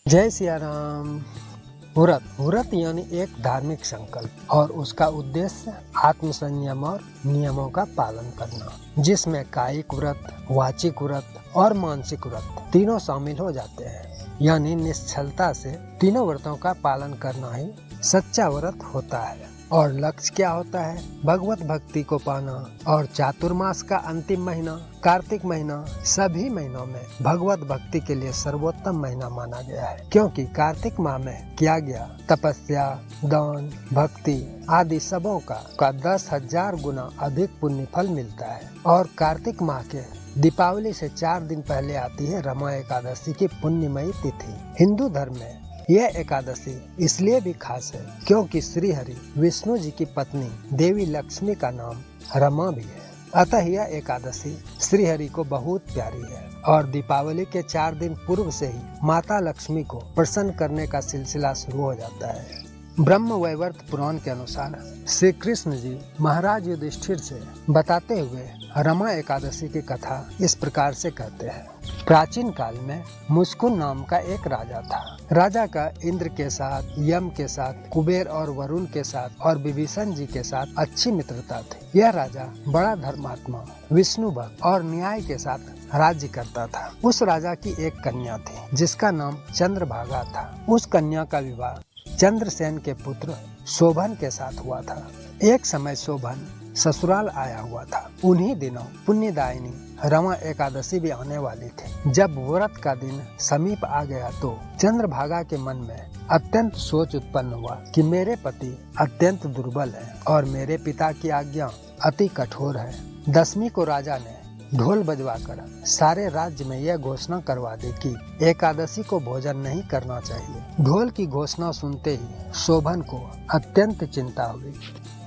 जय सिया राम। व्रत यानी एक धार्मिक संकल्प और उसका उद्देश्य आत्म संयम और नियमों का पालन करना, जिसमें कायिक व्रत, वाचिक व्रत और मानसिक व्रत तीनों शामिल हो जाते हैं। यानी निश्चलता से तीनों व्रतों का पालन करना ही सच्चा व्रत होता है। और लक्ष्य क्या होता है? भगवत भक्ति को पाना। और चातुर्मास का अंतिम महीना कार्तिक महीना सभी महीनों में भगवत भक्ति के लिए सर्वोत्तम महीना माना गया है, क्योंकि कार्तिक माह में किया गया तपस्या, दान, भक्ति आदि सबों का 10,000 गुना अधिक पुण्य फल मिलता है। और कार्तिक माह के दीपावली से 4 दिन पहले आती है रमा एकादशी की पुण्यमयी तिथि। हिंदू धर्म में यह एकादशी इसलिए भी खास है क्योंकि श्री हरि विष्णु जी की पत्नी देवी लक्ष्मी का नाम रमा भी है। अतः यह एकादशी श्री हरि को बहुत प्यारी है। और दीपावली के 4 दिन पूर्व से ही माता लक्ष्मी को प्रसन्न करने का सिलसिला शुरू हो जाता है। ब्रह्म वैवर्त पुराण के अनुसार श्री कृष्ण जी महाराज युधिष्ठिर से बताते हुए रमा एकादशी की कथा इस प्रकार से कहते हैं। प्राचीन काल में मुस्कुन नाम का एक राजा था। राजा का इंद्र के साथ, यम के साथ, कुबेर और वरुण के साथ और विभीषण जी के साथ अच्छी मित्रता थी। यह राजा बड़ा धर्मात्मा, विष्णु भक्त और न्याय के साथ राज्य करता था। उस राजा की एक कन्या थी जिसका नाम चंद्रभागा था। उस कन्या का विवाह चंद्रसेन के पुत्र शोभन के साथ हुआ था। एक समय शोभन ससुराल आया हुआ था। उन्हीं दिनों पुण्यदायिनी रमा एकादशी भी आने वाली थी। जब व्रत का दिन समीप आ गया तो चंद्रभागा के मन में अत्यंत सोच उत्पन्न हुआ कि मेरे पति अत्यंत दुर्बल हैं और मेरे पिता की आज्ञा अति कठोर है। 10वीं को राजा ने ढोल बजवाकर सारे राज्य में यह घोषणा करवा दी कि एकादशी को भोजन नहीं करना चाहिए। ढोल की घोषणा सुनते ही शोभन को अत्यंत चिंता हुई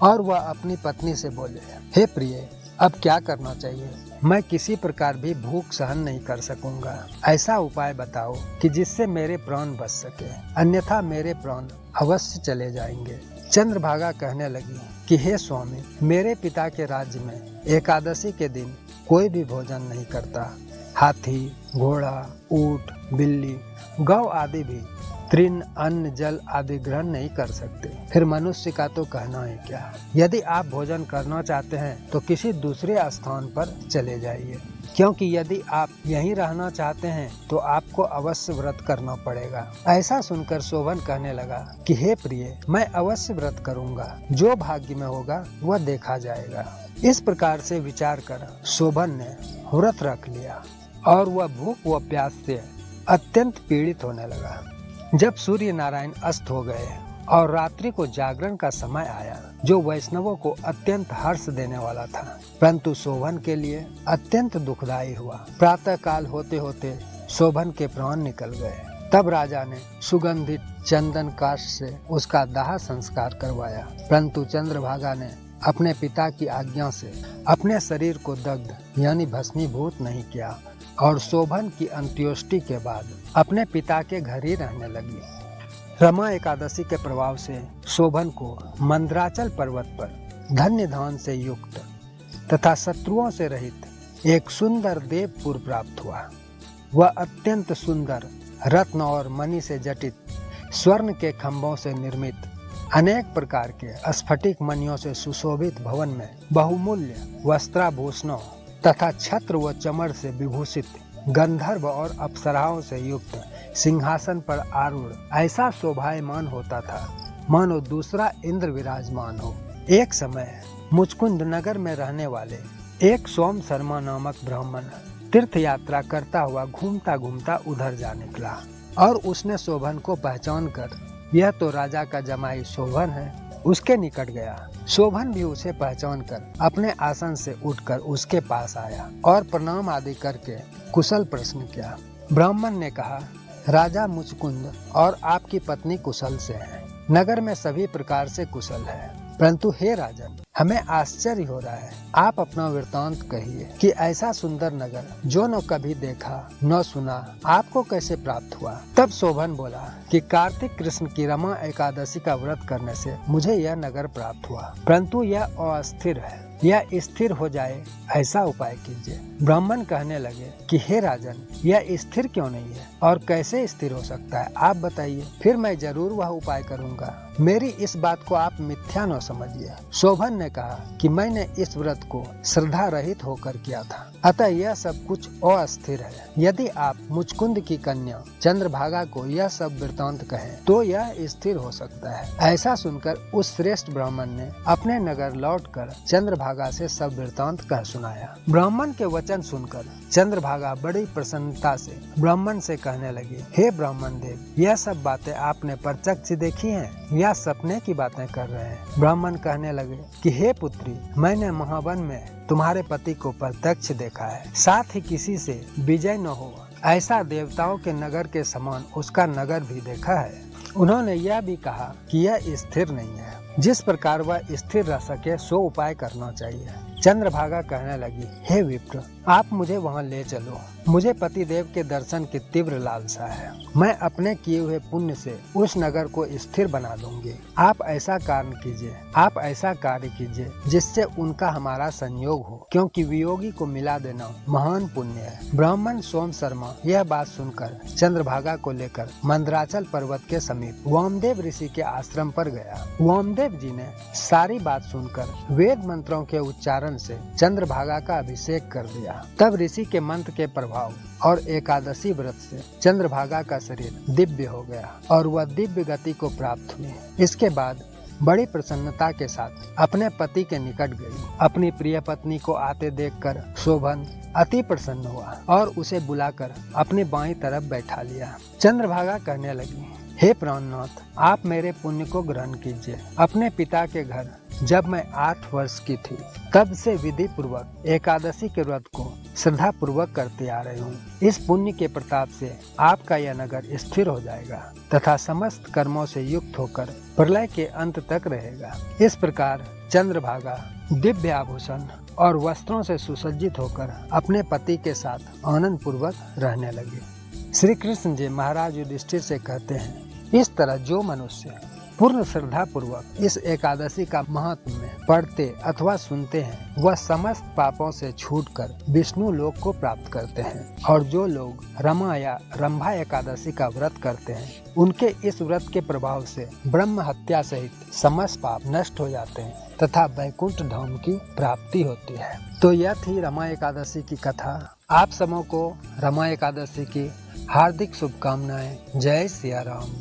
और वह अपनी पत्नी से बोले, हे प्रिय, अब क्या करना चाहिए? मैं किसी प्रकार भी भूख सहन नहीं कर सकूंगा। ऐसा उपाय बताओ कि जिससे मेरे प्राण बच सके, अन्यथा मेरे प्राण अवश्य चले जाएंगे। चंद्रभागा कहने लगी कि हे स्वामी, मेरे पिता के राज्य में एकादशी के दिन कोई भी भोजन नहीं करता। हाथी, घोड़ा, ऊंट, बिल्ली, गौ आदि भी तृण, अन्न, जल आदि ग्रहण नहीं कर सकते। फिर मनुष्य का तो कहना है क्या। यदि आप भोजन करना चाहते हैं तो किसी दूसरे स्थान पर चले जाइए, क्योंकि यदि आप यहीं रहना चाहते हैं तो आपको अवश्य व्रत करना पड़ेगा। ऐसा सुनकर शोभन कहने लगा कि हे प्रिय, मैं अवश्य व्रत करूंगा। जो भाग्य में होगा वह देखा जाएगा। इस प्रकार से विचार कर शोभन ने व्रत रख लिया और वह भूख व प्यास से अत्यंत पीड़ित होने लगा। जब सूर्य नारायण अस्त हो गए और रात्रि को जागरण का समय आया, जो वैष्णवों को अत्यंत हर्ष देने वाला था, परंतु शोभन के लिए अत्यंत दुखदायी हुआ। प्रातः काल होते होते शोभन के प्राण निकल गए। तब राजा ने सुगंधित चंदन काष्ठ से उसका दाह संस्कार करवाया, परंतु चंद्रभागा ने अपने पिता की आज्ञा से अपने शरीर को दग्ध यानी भस्मीभूत नहीं किया और शोभन की अंत्योष्टि के बाद अपने पिता के घर ही रहने लगी। रमा एकादशी के प्रभाव से शोभन को मंदराचल पर्वत पर धन्य धान से युक्त तथा शत्रुओं से रहित एक सुंदर देवपुर प्राप्त हुआ। वह अत्यंत सुंदर रत्न और मणि से जटित, स्वर्ण के खंभों से निर्मित, अनेक प्रकार के स्फटिक मणियों से सुशोभित भवन में बहुमूल्य वस्त्राभूषणों तथा छत्र व चमड़ से विभूषित गंधर्व और अप्सराओं से युक्त सिंहासन पर आरूढ़ ऐसा शोभायमान होता था मानो दूसरा इंद्र विराजमान हो। एक समय मुचकुंद नगर में रहने वाले एक सोम शर्मा नामक ब्राह्मण तीर्थ यात्रा करता हुआ घूमता घूमता उधर जा निकला और उसने शोभन को पहचान कर, यह तो राजा का जमाई शोभन है, उसके निकट गया। शोभन भी उसे पहचान कर अपने आसन से उठकर उसके पास आया और प्रणाम आदि करके कुशल प्रश्न किया। ब्राह्मण ने कहा, राजा मुचकुंद और आपकी पत्नी कुशल से हैं। नगर में सभी प्रकार से कुशल है, परंतु हे राजन, हमें आश्चर्य हो रहा है। आप अपना वृतांत कहिए कि ऐसा सुंदर नगर जो न कभी देखा न सुना आपको कैसे प्राप्त हुआ। तब शोभन बोला कि कार्तिक कृष्ण की रमा एकादशी का व्रत करने से मुझे यह नगर प्राप्त हुआ, परंतु यह अस्थिर है यह स्थिर हो जाए ऐसा उपाय कीजिए। ब्राह्मण कहने लगे कि हे राजन, यह स्थिर क्यों नहीं है और कैसे स्थिर हो सकता है, आप बताइए, फिर मैं जरूर वह उपाय करूंगा। मेरी इस बात को आप मिथ्या न समझिए। शोभन ने कहा कि मैंने इस व्रत को श्रद्धा रहित होकर किया था, अतः यह सब कुछ अस्थिर है। यदि आप मुचकुंद की कन्या चंद्रभागा को यह सब वृतांत कहें तो यह स्थिर हो सकता है। ऐसा सुनकर उस श्रेष्ठ ब्राह्मण ने अपने नगर लौटकर चंद्रभागा से सब वृतांत कह सुनाया। ब्राह्मण के वचन सुनकर चंद्रभागा बड़ी प्रसन्नता से ब्राह्मण से कहने लगी, हे ब्राह्मण देव, यह सब बातें आपने प्रत्यक्ष देखी हैं या सपने की बातें कर रहे हैं? ब्राह्मण कहने लगे कि हे पुत्री, मैंने महावन में तुम्हारे पति को प्रत्यक्ष देखा है, साथ ही किसी से विजय न हो ऐसा देवताओं के नगर के समान उसका नगर भी देखा है। उन्होंने यह भी कहा कि यह स्थिर नहीं है, जिस प्रकार वह स्थिर रह सके सो उपाय करना चाहिए। चंद्रभागा कहने लगी, हे विप्र, आप मुझे वहां ले चलो। मुझे पतिदेव के दर्शन की तीव्र लालसा है। मैं अपने किए हुए पुण्य से उस नगर को स्थिर बना दूंगी। आप ऐसा कार्य कीजिए जिससे उनका हमारा संयोग हो, क्योंकि वियोगी को मिला देना महान पुण्य है। ब्राह्मण सोम शर्मा यह बात सुनकर चंद्रभागा को लेकर मंदराचल पर्वत के समीप वामदेव ऋषि के आश्रम पर गया। वामदेव जी ने सारी बात सुनकर वेद मंत्रों के उच्चारण से चंद्रभागा का अभिषेक कर दिया। तब ऋषि के मंत्र के प्रभाव और एकादशी व्रत से चंद्रभागा का शरीर दिव्य हो गया और वह दिव्य गति को प्राप्त हुई। इसके बाद बड़ी प्रसन्नता के साथ अपने पति के निकट गई। अपनी प्रिय पत्नी को आते देखकर शोभन अति प्रसन्न हुआ और उसे बुलाकर अपनी बाईं तरफ बैठा लिया। चंद्रभागा कहने लगी, हे प्राणनाथ, आप मेरे पुण्य को ग्रहण कीजिए। अपने पिता के घर जब मैं 8 वर्ष की थी तब से विधि पूर्वक एकादशी के व्रत को श्रद्धा पूर्वक करते आ रही हूँ। इस पुण्य के प्रताप से आपका यह नगर स्थिर हो जाएगा तथा समस्त कर्मों से युक्त होकर प्रलय के अंत तक रहेगा। इस प्रकार चंद्रभागा दिव्य आभूषण और वस्त्रों से सुसज्जित होकर अपने पति के साथ आनंद पूर्वक रहने लगी। श्री कृष्ण जी महाराज युधिष्ठिर से कहते हैं, इस तरह जो मनुष्य पूर्ण श्रद्धा पूर्वक इस एकादशी का महत्व में पढ़ते अथवा सुनते हैं, वह समस्त पापों से छूटकर विष्णु लोक को प्राप्त करते हैं। और जो लोग रमा या रंभा एकादशी का व्रत करते हैं, उनके इस व्रत के प्रभाव से ब्रह्म हत्या सहित समस्त पाप नष्ट हो जाते हैं तथा वैकुंठ धाम की प्राप्ति होती है। तो यह थी रमा एकादशी की कथा। आप सबों को रमा एकादशी की हार्दिक शुभकामनाएं। जय सिया राम।